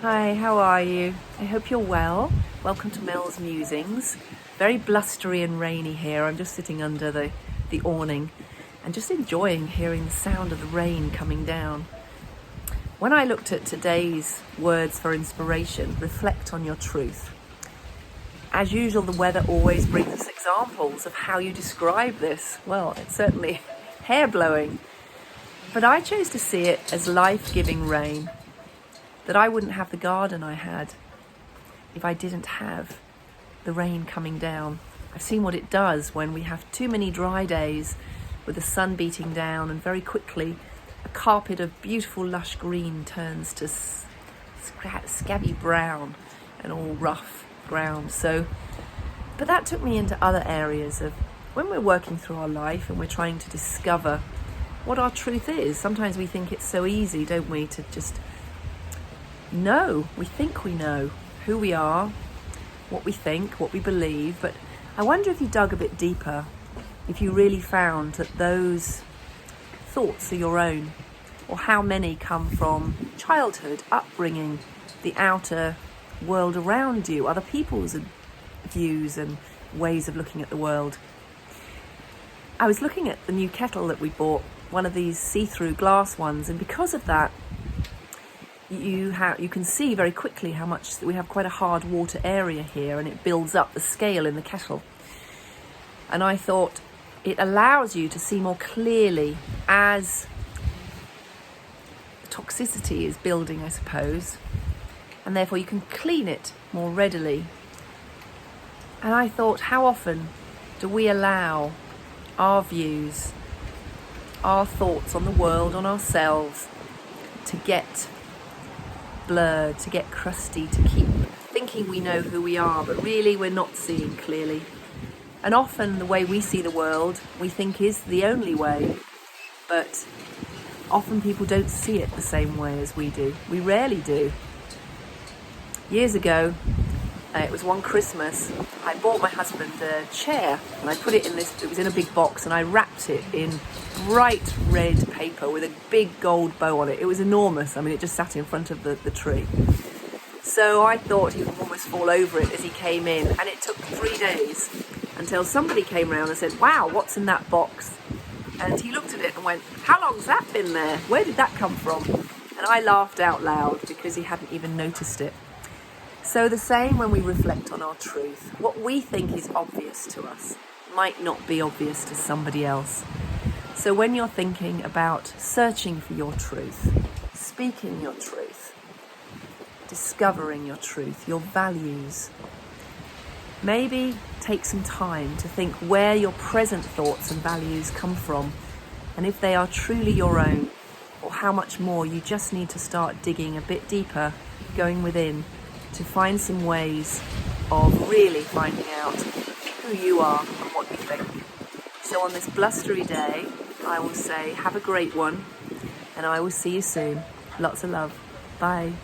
Hi, how are you? I hope you're well. Welcome to Mel's Musings. Very blustery and rainy here. I'm just sitting under the awning and just enjoying hearing the sound of the rain coming down. When I looked at today's words for inspiration, reflect on your truth. As usual, the weather always brings us examples of how you describe this. Well, it's certainly hair-blowing. But I chose to see it as life-giving rain. That I wouldn't have the garden I had if I didn't have the rain coming down. I've seen what it does when we have too many dry days with the sun beating down, and very quickly a carpet of beautiful lush green turns to scabby brown and all rough ground. But that took me into other areas of when we're working through our life and we're trying to discover what our truth is. Sometimes we think it's so easy, don't we, to just know. We think we know who we are, what we think, what we believe, but I wonder if you dug a bit deeper, if you really found that those thoughts are your own, or how many come from childhood, upbringing, the outer world around you, other people's views and ways of looking at the world. I was looking at the new kettle that we bought, one of these see-through glass ones, and because of that, you can see very quickly how much we have quite a hard water area here, and it builds up the scale in the kettle. And I thought it allows you to see more clearly as toxicity is building, I suppose, and therefore you can clean it more readily. And I thought, how often do we allow our views, our thoughts on the world, on ourselves, to get blurred, to get crusty, to keep thinking we know who we are, but really we're not seeing clearly. And often the way we see the world, we think is the only way, but often people don't see it the same way as we do. We rarely do. Years ago, it was one Christmas, I bought my husband a chair and I put it in it was in a big box, and I wrapped it in bright red paper with a big gold bow on it. It was enormous. I mean, it just sat in front of the tree. So I thought he would almost fall over it as he came in, and it took 3 days until somebody came round and said, "Wow, what's in that box?" And he looked at it and went, "How long's that been there? Where did that come from?" And I laughed out loud because he hadn't even noticed it. So the same when we reflect on our truth. What we think is obvious to us might not be obvious to somebody else. So when you're thinking about searching for your truth, speaking your truth, discovering your truth, your values, maybe take some time to think where your present thoughts and values come from, and if they are truly your own, or how much more you just need to start digging a bit deeper, going within, to find some ways of really finding out who you are and what you think. So on this blustery day, I will say have a great one, and I will see you soon. Lots of love. Bye.